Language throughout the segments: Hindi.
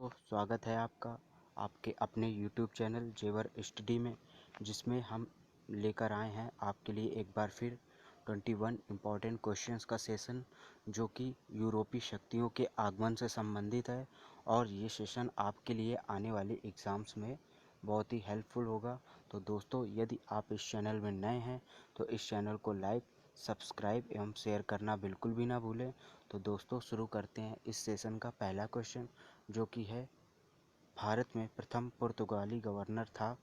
तो स्वागत है आपका आपके अपने YouTube चैनल जेवर स्टडी में, जिसमें हम लेकर आए हैं आपके लिए एक बार फिर 21 इम्पॉर्टेंट क्वेश्चंस का सेशन, जो कि यूरोपीय शक्तियों के आगमन से संबंधित है। और ये सेशन आपके लिए आने वाले एग्ज़ाम्स में बहुत ही हेल्पफुल होगा। तो दोस्तों, यदि आप इस चैनल में नए हैं तो इस चैनल को लाइक, सब्सक्राइब एवं शेयर करना बिल्कुल भी ना भूलें। तो दोस्तों, शुरू करते हैं इस सेशन का पहला क्वेश्चन, जो कि है भारत में प्रथम पुर्तगाली गवर्नर था।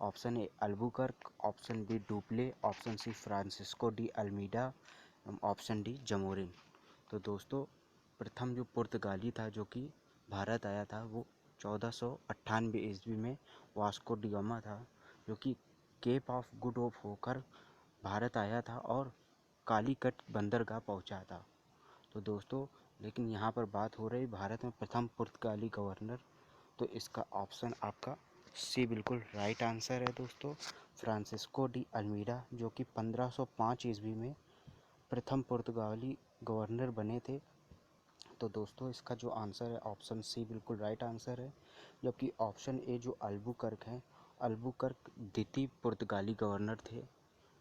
Option A Albuquerque, option B Dupleix, option C Francisco de Almeida, option D Zamorin. तो दोस्तों, प्रथम जो पुर्तगाली था जो कि भारत आया था, वो 1498 ईस्वी में वास्को डी गामा था, जो कि केप ऑफ गुड होप होकर भारत आया था और कालीकट बंदरगाह पहुंचा था। तो दोस्तों, लेकिन यहाँ पर बात हो रही भारत में प्रथम पुर्तगाली गवर्नर, तो इसका ऑप्शन आपका सी बिल्कुल राइट आंसर है दोस्तों। फ्रांसिस्को डी अल्मीडा, जो कि 1505 ईस्वी में प्रथम पुर्तगाली गवर्नर बने थे। तो दोस्तों, इसका जो आंसर है ऑप्शन सी बिल्कुल राइट आंसर है। जबकि ऑप्शन ए जो अल्बुकर्क है, अल्बुकर्क द्वितीय पुर्तगाली गवर्नर थे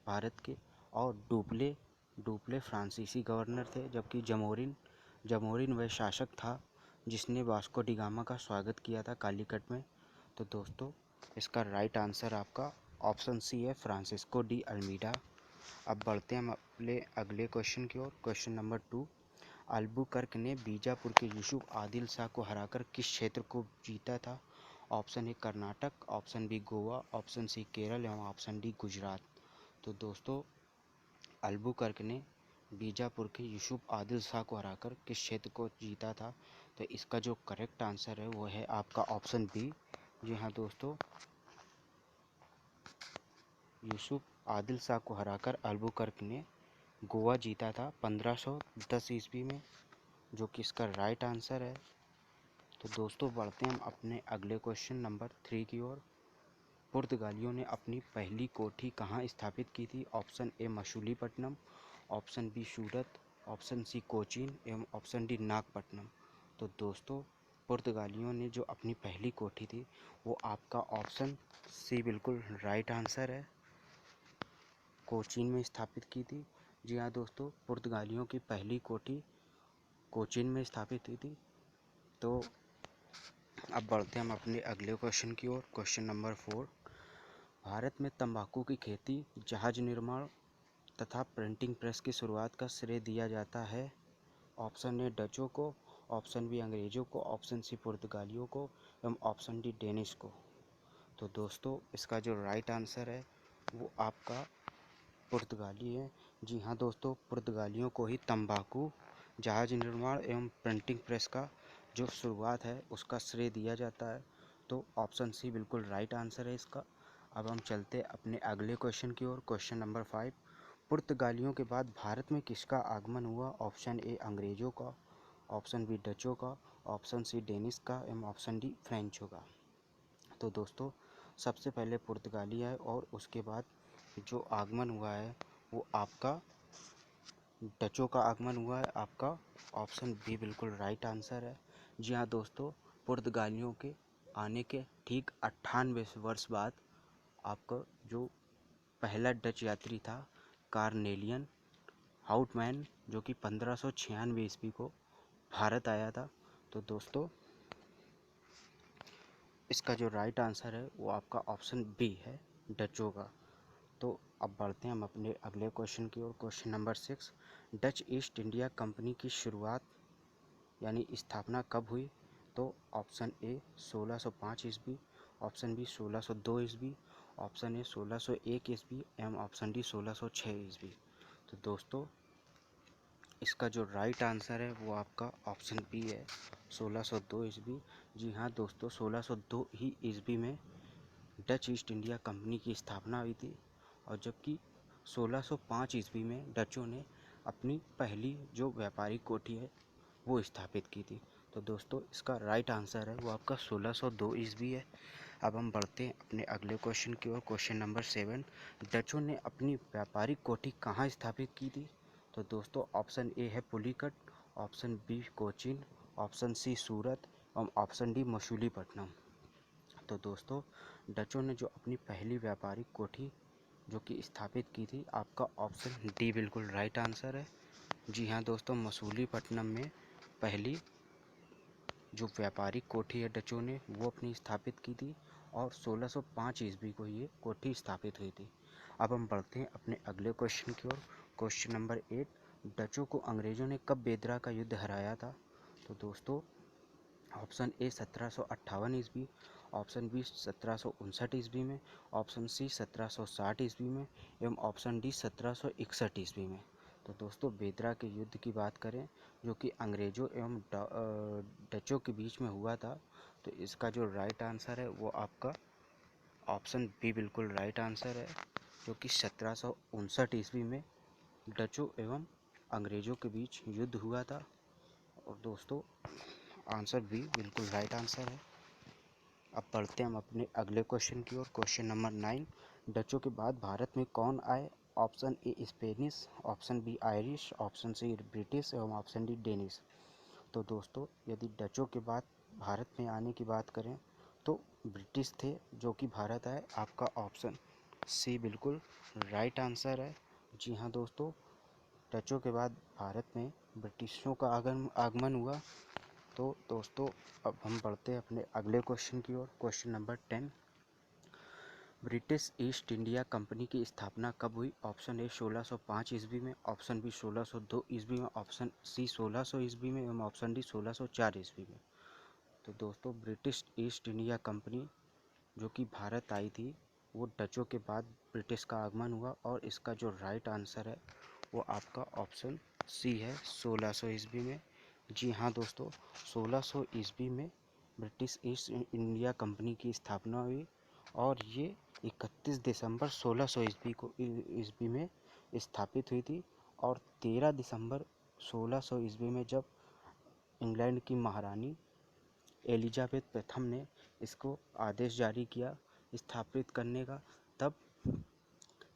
भारत के। और डुप्ले डुप्ले फ्रांसीसी गवर्नर थे। जबकि जमोरिन जमोरिन वह शासक था जिसने वास्को डी गामा का स्वागत किया था कालीकट में। तो दोस्तों, इसका राइट आंसर आपका ऑप्शन सी है, फ्रांसिस्को डी अल्मीडा। अब बढ़ते हैं हम अपने अगले क्वेश्चन की ओर। क्वेश्चन नंबर 2, अल्बुकर्क ने बीजापुर के यूसुफ आदिल शाह को हराकर किस क्षेत्र को जीता था? Option A Karnataka, option B Goa, option C Kerala एवं ऑप्शन डी गुजरात। तो दोस्तों, अल्बुकर्क ने बीजापुर के यूसुफ आदिल शाह को हराकर किस क्षेत्र को जीता था? तो इसका जो करेक्ट आंसर है वो है आपका ऑप्शन बी। जी हाँ दोस्तों, यूसुफ आदिल शाह को हराकर अल्बुकर्क ने गोवा जीता था 1510 ईस्वी में, जो कि इसका राइट आंसर है। तो दोस्तों, बढ़ते हैं हम अपने अगले क्वेश्चन नंबर 3 की ओर। पुर्तगालियों ने अपनी पहली कोठी कहाँ स्थापित की थी? Option A Machilipatnam, option B Surat, option C Cochin एवं ऑप्शन डी नागपट्टनम। तो दोस्तों, पुर्तगालियों ने जो अपनी पहली कोठी थी वो आपका ऑप्शन सी बिल्कुल राइट आंसर है, कोचीन में स्थापित की थी। जी हाँ दोस्तों, पुर्तगालियों की पहली कोठी कोचीन में स्थापित हुई थी। तो अब बढ़ते हैं हम अपने अगले क्वेश्चन की ओर। क्वेश्चन नंबर 4, भारत में तंबाकू की खेती, जहाज निर्माण तथा प्रिंटिंग प्रेस की शुरुआत का श्रेय दिया जाता है? ऑप्शन ए डचों को, ऑप्शन बी अंग्रेजों को, ऑप्शन सी पुर्तगालियों को एवं ऑप्शन डी डेनिश को। तो दोस्तों, इसका जो राइट आंसर है वो आपका पुर्तगाली है। जी हाँ दोस्तों, पुर्तगालियों को ही तंबाकू, जहाज निर्माण एवं प्रिंटिंग प्रेस का जो शुरुआत है उसका श्रेय दिया जाता है। तो ऑप्शन सी बिल्कुल राइट आंसर है इसका। अब हम चलते अपने अगले क्वेश्चन की ओर। क्वेश्चन नंबर 5, पुर्तगालियों के बाद भारत में किसका आगमन हुआ? ऑप्शन ए अंग्रेजों का, ऑप्शन बी डचों का, ऑप्शन सी डेनिश का एवं ऑप्शन डी फ्रेंचों का। तो दोस्तों, सबसे पहले पुर्तगाली आए और उसके बाद जो आगमन हुआ है वो आपका डचों का आगमन हुआ है। आपका ऑप्शन बी बिल्कुल राइट आंसर है। जी हाँ दोस्तों, पुर्तगालियों के आने के ठीक 98 वर्ष बाद आपका जो पहला डच यात्री था कार्नेलियन हाउटमैन, जो कि 1596 ईस्वी को भारत आया था। तो दोस्तों, इसका जो राइट आंसर है वो आपका ऑप्शन बी है, डचों का। तो अब बढ़ते हैं हम अपने अगले क्वेश्चन की ओर। Question number 6, Dutch East India Company की शुरुआत यानी स्थापना कब हुई? तो ऑप्शन ए 1605 ईस्वी, ऑप्शन बी 1602 ईस्वी, ऑप्शन ए 1601 ईस्वी एवं ऑप्शन डी 1606 ईस्वी। तो दोस्तों, इसका जो राइट आंसर है वो आपका ऑप्शन बी है, 1602 ईस्वी। जी हाँ दोस्तों, 1602 ही ईस्वी में डच ईस्ट इंडिया कंपनी की स्थापना हुई थी। और जबकि 1605 ईस्वी में डचों ने अपनी पहली जो व्यापारिक कोठी है वो स्थापित की थी। तो दोस्तों, इसका राइट आंसर है वो आपका 1602 ईस्वी है। अब हम बढ़ते हैं अपने अगले क्वेश्चन की ओर। क्वेश्चन नंबर 7, डचों ने अपनी व्यापारिक कोठी कहाँ स्थापित की थी? तो दोस्तों, ऑप्शन ए है Pulicat, option B Cochin, option C Surat एवं ऑप्शन डी मसूलीपट्टनम। तो दोस्तों डचों ने जो अपनी पहली व्यापारिक कोठी जो कि स्थापित की थी, आपका ऑप्शन डी बिल्कुल राइट आंसर है। जी हाँ दोस्तों, मसूलीपट्टनम में पहली जो व्यापारिक कोठी है डचों ने वो अपनी स्थापित की थी और 1605 ईस्वी को ये कोठी स्थापित हुई थी। अब हम बढ़ते हैं अपने अगले क्वेश्चन की ओर। क्वेश्चन नंबर 8, डचों को अंग्रेजों ने कब बेदरा का युद्ध हराया था? तो दोस्तों ऑप्शन ए 1758 ईस्वी, ऑप्शन बी 1759 ईस्वी में, ऑप्शन सी 1760 ईस्वी में एवं ऑप्शन डी 1761 ईस्वी में। तो दोस्तों बेदरा के युद्ध की बात करें जो कि अंग्रेज़ों एवं डचों के बीच में हुआ था, तो इसका जो राइट आंसर है वो आपका ऑप्शन बी बिल्कुल राइट आंसर है, जो कि 1759 ईस्वी में डचों एवं अंग्रेज़ों के बीच युद्ध हुआ था। और दोस्तों आंसर बी बिल्कुल राइट आंसर है। अब बढ़ते हैं हम अपने अगले क्वेश्चन की ओर। क्वेश्चन नंबर 9, डचों के बाद भारत में कौन आए? Option A Spanish, option B Irish, option C British एवं ऑप्शन डी डेनिश। तो दोस्तों यदि डचों के बाद भारत में आने की बात करें तो ब्रिटिश थे जो कि भारत आए। आपका ऑप्शन सी बिल्कुल राइट आंसर है। जी हाँ दोस्तों, डचों के बाद भारत में ब्रिटिशों का आगमन हुआ। तो दोस्तों अब हम बढ़ते हैं अपने अगले क्वेश्चन की ओर। Question number 10, British East India Company की स्थापना कब हुई? ऑप्शन ए 1605 ईस्वी में, ऑप्शन बी 1602 ईस्वी में, ऑप्शन सी 1600 ईस्वी में एवं ऑप्शन डी 1604 ईस्वी में। तो दोस्तों ब्रिटिश ईस्ट इंडिया कंपनी जो कि भारत आई थी वो डचों के बाद ब्रिटिश का आगमन हुआ और इसका जो राइट आंसर है वो आपका ऑप्शन सी है 1600 ईस्वी में। जी हाँ दोस्तों, 1600 ईस्वी में ब्रिटिश ईस्ट इंडिया कंपनी की स्थापना हुई और ये 31 दिसंबर 1600 ईस्वी में स्थापित हुई थी। और 13 दिसंबर 1600 ईस्वी में जब इंग्लैंड की महारानी एलिजाबेथ प्रथम ने इसको आदेश जारी किया स्थापित करने का, तब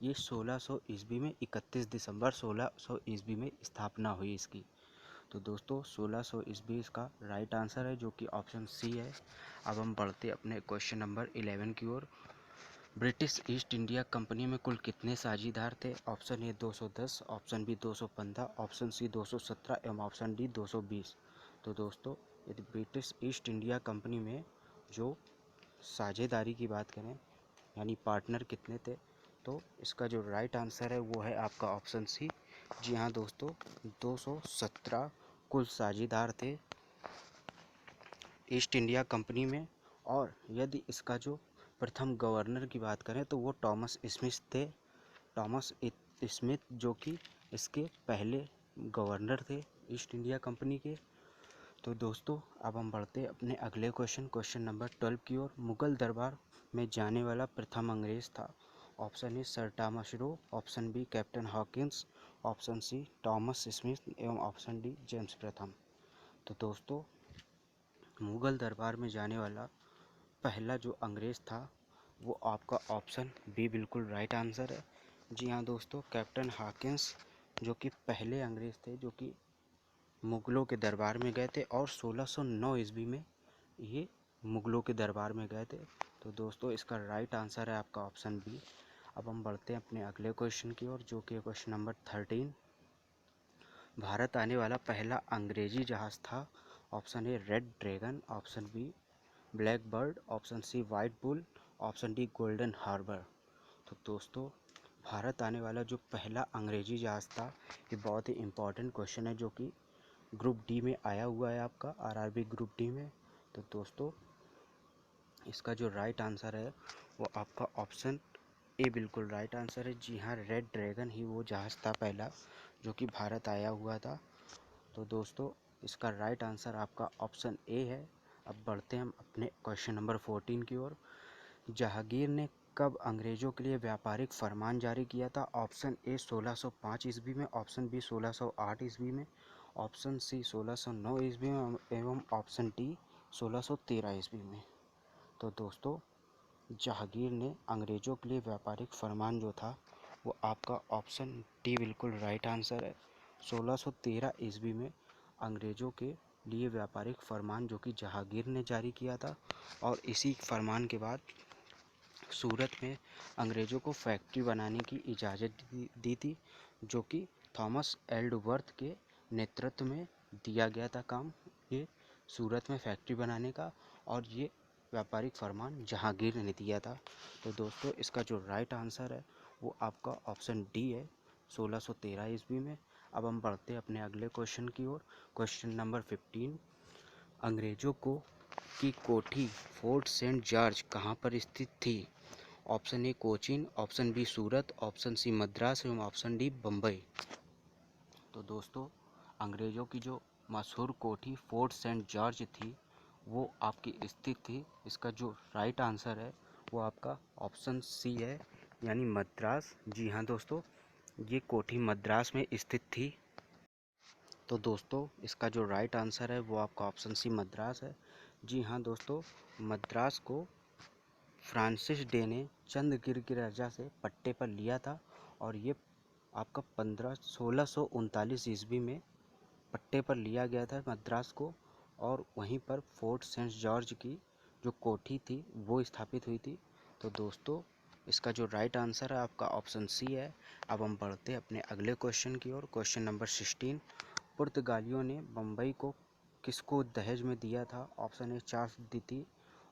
ये 1600 ईस्वी में 31 दिसंबर 1600 ईस्वी में स्थापना हुई इसकी। तो दोस्तों 1600 ईस्वी इसका राइट आंसर है जो कि ऑप्शन सी है। अब हम बढ़ते अपने क्वेश्चन नंबर 11 की ओर। ब्रिटिश ईस्ट इंडिया कंपनी में कुल कितने साझीदार थे? Option A 210, option B 215, option C 217 एवं ऑप्शन डी 220। तो दोस्तों यदि ब्रिटिश ईस्ट इंडिया कंपनी में जो साझेदारी की बात करें यानी पार्टनर कितने थे, तो इसका जो राइट आंसर है वो है आपका ऑप्शन सी। जी हाँ दोस्तों, 217 कुल साझेदार थे ईस्ट इंडिया कंपनी में। और यदि इसका जो प्रथम गवर्नर की बात करें तो वो टॉमस स्मिथ थे। टॉमस स्मिथ जो कि इसके पहले गवर्नर थे ईस्ट इंडिया कंपनी के। तो दोस्तों अब हम बढ़ते हैं अपने अगले क्वेश्चन नंबर 12 की ओर। मुगल दरबार में जाने वाला प्रथम अंग्रेज था। Option A sir Thomas Roe, option B captain Hawkins, option C Thomas Smith एवं ऑप्शन डी जेम्स प्रथम। तो दोस्तों मुगल दरबार में जाने वाला पहला जो अंग्रेज़ था वो आपका ऑप्शन बी बिल्कुल राइट आंसर है। जी हाँ दोस्तों, कैप्टन हॉकिंस जो कि पहले अंग्रेज़ थे जो कि मुग़लों के दरबार में गए थे और 1609 ईस्वी में ये मुग़लों के दरबार में गए थे। तो दोस्तों इसका राइट आंसर है आपका ऑप्शन बी। अब हम बढ़ते हैं अपने अगले क्वेश्चन की ओर जो कि क्वेश्चन नंबर 13, भारत आने वाला पहला अंग्रेजी जहाज़ था। Option A red dragon, option B black bird, option C white bull, option D golden harbour. तो दोस्तों भारत आने वाला जो पहला अंग्रेजी जहाज़ था ये बहुत ही इम्पोर्टेंट क्वेश्चन है जो कि ग्रुप डी में आया हुआ है आपका आरआरबी ग्रुप डी में। तो दोस्तों इसका जो राइट आंसर है वो आपका ऑप्शन ए बिल्कुल राइट आंसर है। जी हाँ, रेड ड्रैगन ही वो जहाज़ था पहला जो कि भारत आया हुआ था। तो दोस्तों इसका राइट आंसर आपका ऑप्शन ए है। अब बढ़ते हैं हम अपने क्वेश्चन नंबर 14 की ओर। जहांगीर ने कब अंग्रेज़ों के लिए व्यापारिक फरमान जारी किया था? ऑप्शन ए 1605 ईस्वी में, ऑप्शन बी 1608 ईस्वी में, ऑप्शन सी 1609 ईस्वी में एवं ऑप्शन डी 1613 ईस्वी में। तो दोस्तों जहांगीर ने अंग्रेज़ों के लिए व्यापारिक फरमान जो था वो आपका ऑप्शन डी बिल्कुल राइट आंसर है। 1613 ईस्वी में अंग्रेज़ों के लिए व्यापारिक फरमान जो कि जहांगीर ने जारी किया था। और इसी फरमान के बाद सूरत में अंग्रेज़ों को फैक्ट्री बनाने की इजाज़त दी थी, जो कि थॉमस एल्डवर्थ के नेतृत्व में दिया गया था काम, ये सूरत में फैक्ट्री बनाने का। और ये व्यापारिक फरमान जहांगीर ने दिया था। तो दोस्तों इसका जो राइट आंसर है वो आपका ऑप्शन डी है, 1613 ईस्वी में। अब हम बढ़ते हैं अपने अगले क्वेश्चन की ओर। क्वेश्चन नंबर 15, अंग्रेज़ों को की कोठी फोर्ट सेंट जॉर्ज कहाँ पर स्थित थी? Option A Cochin, option B Surat, option C Madras एवं ऑप्शन डी बम्बई। तो दोस्तों अंग्रेज़ों की जो मशहूर कोठी फोर्ट सेंट जॉर्ज थी वो आपकी स्थित थी। इसका जो राइट आंसर है वो आपका ऑप्शन सी है, यानी मद्रास। जी हाँ दोस्तों, ये कोठी मद्रास में स्थित थी। तो दोस्तों इसका जो राइट आंसर है वो आपका ऑप्शन सी मद्रास है। जी हाँ दोस्तों, मद्रास को फ्रांसिस डे ने चंद्रगिर के राजा से पट्टे पर लिया था। और ये आपका 1639 ईस्वी में पट्टे पर लिया गया था मद्रास को। और वहीं पर फोर्ट सेंट जॉर्ज की जो कोठी थी वो स्थापित हुई थी। तो दोस्तों इसका जो राइट आंसर है आपका ऑप्शन सी है। अब हम बढ़ते हैं अपने अगले क्वेश्चन की ओर। क्वेश्चन नंबर 16, पुर्तगालियों ने बम्बई को किसको दहेज में दिया था? ऑप्शन ए चार्ल्स द्वितीय,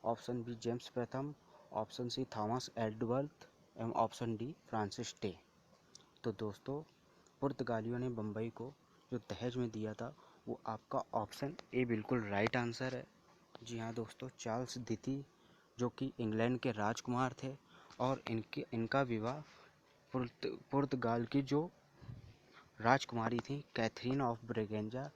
ऑप्शन बी जेम्स प्रथम, ऑप्शन सी थॉमस एडवर्थ एवं ऑप्शन डी फ्रांसिस डे। तो दोस्तों पुर्तगालियों ने बम्बई को जो दहेज में दिया था वो आपका ऑप्शन ए बिल्कुल राइट आंसर है। जी हाँ दोस्तों, चार्ल्स द्वितीय जो कि इंग्लैंड के राजकुमार थे और इनका विवाह पुर्तगाल की जो राजकुमारी थी कैथरीन ऑफ ब्रेगेंजा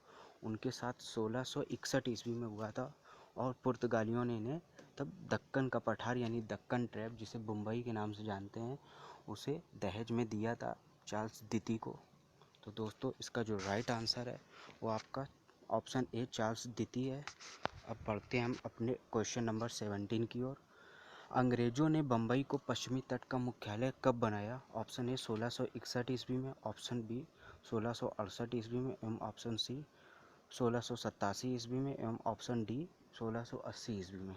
उनके साथ 1661 ईस्वी में हुआ था। और पुर्तगालियों ने इन्हें तब दक्कन का पठार यानी दक्कन ट्रैप, जिसे मुंबई के नाम से जानते हैं, उसे दहेज में दिया था चार्ल्स द्वितीय को। तो दोस्तों इसका जो राइट आंसर है वो आपका ऑप्शन ए चार्ल्स द्वितीय है। अब बढ़ते हैं हम अपने क्वेश्चन नंबर 17 की ओर। अंग्रेजों ने बम्बई को पश्चिमी तट का मुख्यालय कब बनाया? ऑप्शन ए 1661 ईस्वी में, ऑप्शन बी 1668 ईस्वी में एवं ऑप्शन सी 1687 ईस्वी में एवं ऑप्शन डी 1680 ईस्वी में।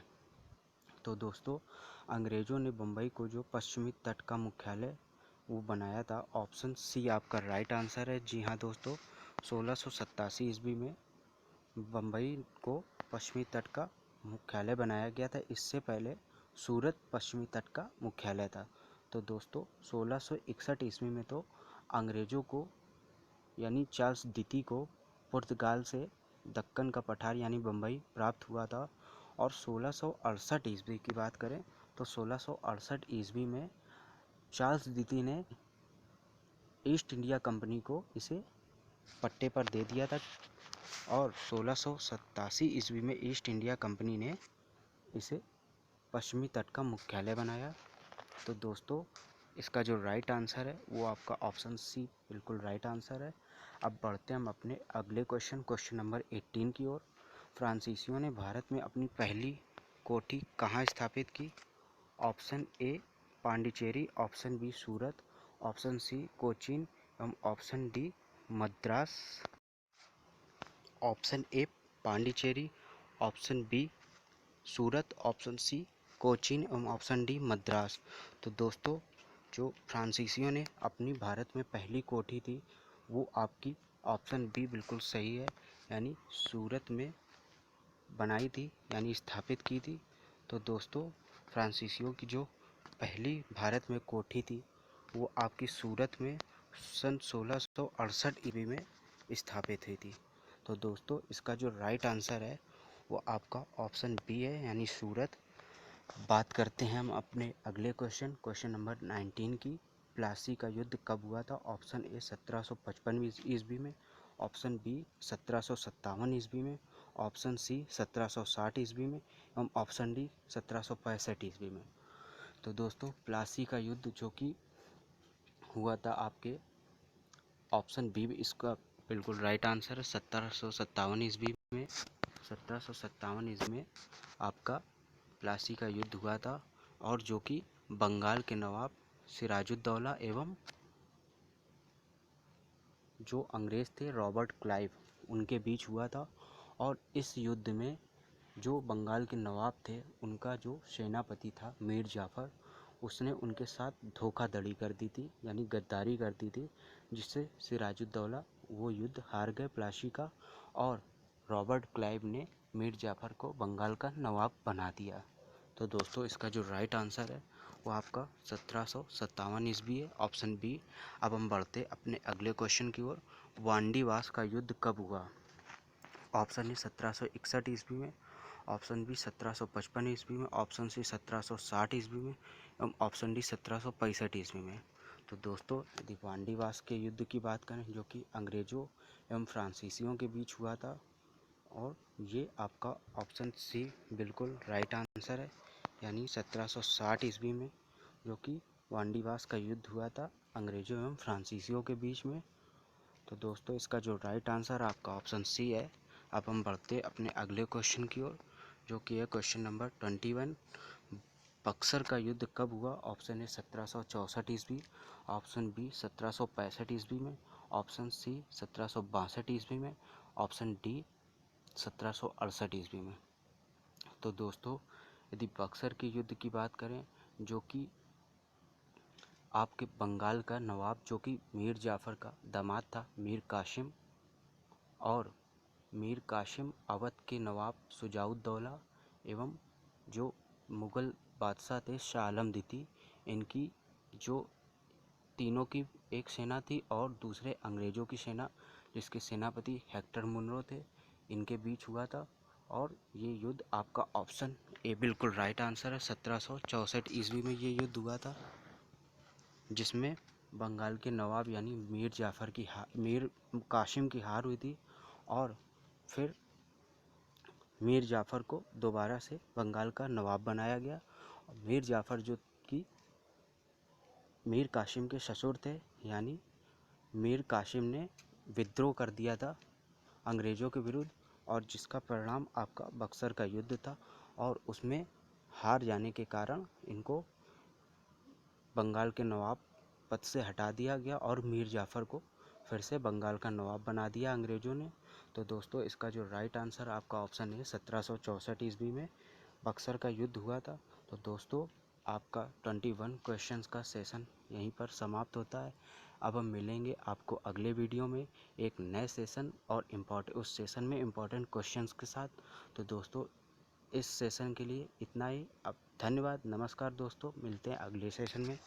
तो दोस्तों अंग्रेजों ने बम्बई को जो पश्चिमी तट का मुख्यालय वो बनाया था, ऑप्शन सी आपका राइट आंसर है। जी हाँ दोस्तों, 1687 ईस्वी में बम्बई को पश्चिमी तट का मुख्यालय बनाया गया था। इससे पहले सूरत पश्चिमी तट का मुख्यालय था। तो दोस्तों 1661 ईस्वी में तो अंग्रेज़ों को यानी चार्ल्स द्वितीय को पुर्तगाल से दक्कन का पठार यानी बम्बई प्राप्त हुआ था। और 1668 ईस्वी की बात करें तो 1668 ईस्वी में चार्ल्स द्वितीय ने ईस्ट इंडिया कंपनी को इसे पट्टे पर दे दिया था। और 1687 ईस्वी में ईस्ट इंडिया कंपनी ने इसे पश्चिमी तट का मुख्यालय बनाया। तो दोस्तों इसका जो राइट आंसर है वो आपका ऑप्शन सी बिल्कुल राइट आंसर है। अब बढ़ते हैं हम अपने अगले क्वेश्चन नंबर 18 की ओर। फ्रांसीसियों ने भारत में अपनी पहली कोठी कहाँ स्थापित की? Option A Pondicherry, option B Surat, option C Cochin एवं option D Madras. Option A Pondicherry, option B Surat, option C Cochin एवं ऑप्शन डी मद्रास। तो दोस्तों जो फ्रांसीसियों ने अपनी भारत में पहली कोठी थी वो आपकी ऑप्शन बी बिल्कुल सही है, यानी सूरत में बनाई थी यानी स्थापित की थी। तो दोस्तों फ्रांसीसियों की जो पहली भारत में कोठी थी वो आपकी सूरत में सन 1668 ईस्वी में स्थापित हुई थी। तो दोस्तों इसका जो राइट आंसर है वो आपका ऑप्शन बी है, यानी सूरत। बात करते हैं हम अपने अगले क्वेश्चन नंबर 19 की। प्लासी का युद्ध कब हुआ था? ऑप्शन ए 1755 ईस्वी में, ऑप्शन बी 1757 ईस्वी में, ऑप्शन सी 1760 ईस्वी में एवं ऑप्शन डी 1765 ईस्वी में। तो दोस्तों प्लासी का युद्ध जो कि हुआ था आपके ऑप्शन बी इसका बिल्कुल राइट आंसर है। 1757 ईस्वी में 1757 ईस्वी में आपका प्लासी का युद्ध हुआ था, और जो कि बंगाल के नवाब सिराजुद्दौला एवं जो अंग्रेज़ थे रॉबर्ट क्लाइव उनके बीच हुआ था। और इस युद्ध में जो बंगाल के नवाब थे उनका जो सेनापति था मीर जाफ़र, उसने उनके साथ धोखाधड़ी कर दी थी, यानी गद्दारी कर दी थी, जिससे सिराजुद्दौला वो युद्ध हार गए प्लासी का, और रॉबर्ट क्लाइव ने मीर जाफ़र को बंगाल का नवाब बना दिया। तो दोस्तों इसका जो राइट आंसर है वो आपका 1757 ईस्वी है, ऑप्शन बी। अब हम बढ़ते अपने अगले क्वेश्चन की ओर। वांडीवास का युद्ध कब हुआ? ऑप्शन ए 1761 ईस्वी में, ऑप्शन बी 1755 ईस्वी में, ऑप्शन सी 1760 ईस्वी में, एवं ऑप्शन डी 1765 ईस्वी में। तो दोस्तों यदि वांडीवास के युद्ध की बात करें जो कि अंग्रेज़ों एवं फ्रांसीसियों के बीच हुआ था, और ये आपका ऑप्शन सी बिल्कुल राइट आंसर है, यानी 1760 ईस्वी में जो कि वांडीवास का युद्ध हुआ था अंग्रेज़ों एवं फ्रांसीसियों के बीच में। तो दोस्तों इसका जो राइट आंसर आपका ऑप्शन सी है। अब हम बढ़ते अपने अगले क्वेश्चन की ओर जो कि है क्वेश्चन नंबर 21। बक्सर का युद्ध कब हुआ? ऑप्शन ए 1764 ईस्वी, ऑप्शन बी 1765 ईस्वी में, ऑप्शन सी 1762 ईस्वी में, ऑप्शन डी 1768 ईस्वी में। तो दोस्तों यदि बक्सर के युद्ध की बात करें जो कि आपके बंगाल का नवाब जो कि मीर जाफ़र का दामाद था मीर कासिम, और मीर कासिम अवध के नवाब शुजाउद्दौला एवं जो मुग़ल बादशाह थे शाह आलम द्वितीय, इनकी जो तीनों की एक सेना थी और दूसरे अंग्रेज़ों की सेना जिसके सेनापति हेक्टर मुनरो थे, इनके बीच हुआ था। और ये युद्ध आपका ऑप्शन ए बिल्कुल राइट आंसर है। 1764 ईस्वी में ये युद्ध हुआ था जिसमें बंगाल के नवाब यानी मीर कासिम की हार हुई थी, और फिर मीर जाफ़र को दोबारा से बंगाल का नवाब बनाया गया। मीर जाफ़र जो कि मीर कासिम के ससुर थे, यानी मीर कासिम ने विद्रोह कर दिया था अंग्रेज़ों के विरुद्ध, और जिसका परिणाम आपका बक्सर का युद्ध था, और उसमें हार जाने के कारण इनको बंगाल के नवाब पद से हटा दिया गया और मीर जाफ़र को फिर से बंगाल का नवाब बना दिया अंग्रेज़ों ने। तो दोस्तों इसका जो राइट आंसर आपका ऑप्शन है 1764 ईस्वी में बक्सर का युद्ध हुआ था। तो दोस्तों आपका 21 क्वेश्चंस का सेशन यहीं पर समाप्त होता है। अब हम मिलेंगे आपको अगले वीडियो में एक नए सेशन और उस सेशन में इम्पोर्टेंट क्वेश्चंस के साथ। तो दोस्तों इस सेशन के लिए इतना ही। अब धन्यवाद, नमस्कार दोस्तों, मिलते हैं अगले सेशन में।